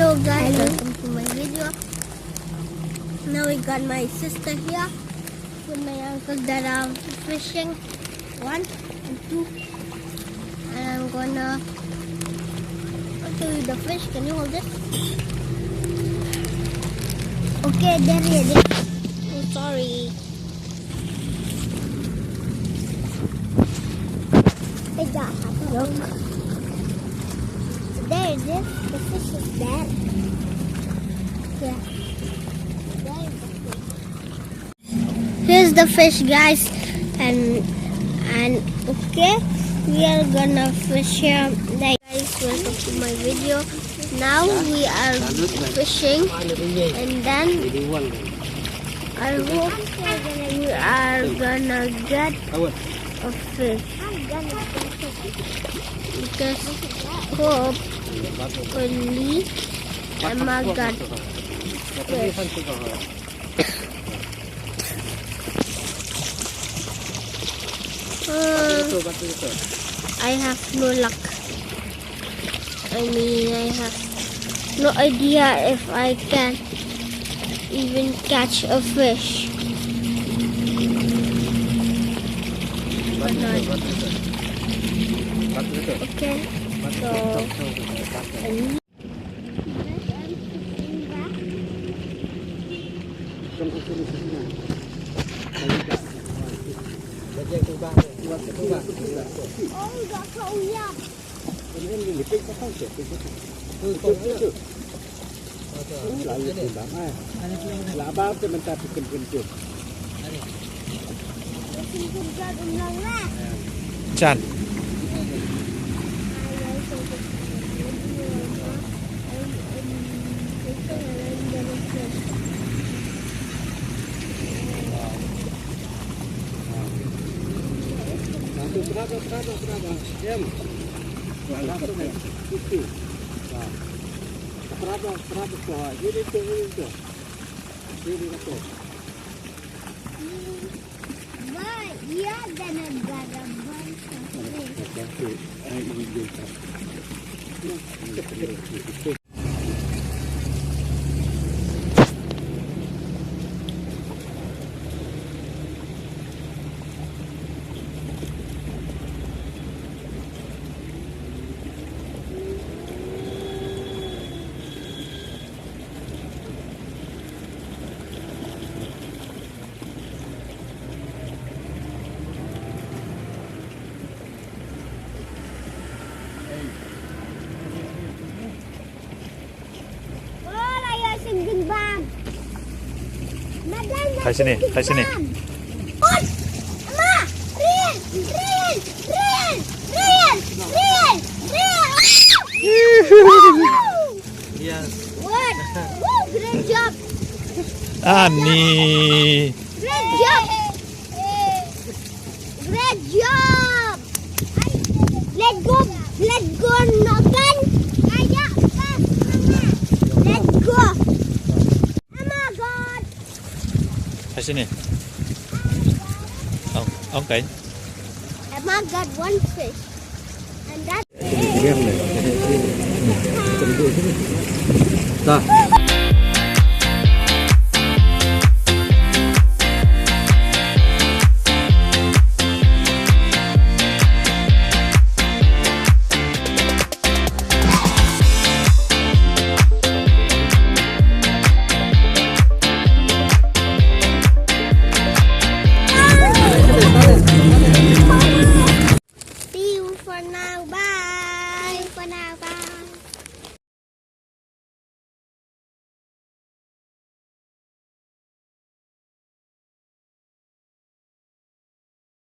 Hello guys, welcome to my video. Now we got my sister here with my uncle that are fishing 1 and 2, and I'm gonna show you the fish. Can you hold it? Okay, there it is. Oh, sorry. Look. There it is. The fish is there. Yeah. Here's the fish, guys, and okay, we are gonna fish here. Guys, welcome to my video. Now we are fishing, and then I hope we are gonna get a fish. Because hope only Emma got fish. I have no luck. I mean, I have no idea if I can even catch a fish. But not. Okay, so Chan. Hai sini, hai sini. Yes. What? Great job. Ani. Great job. Great job. Let go. Let go. Nokan. Let go. Hai sini. Okay. Emma got one fish, and that's it.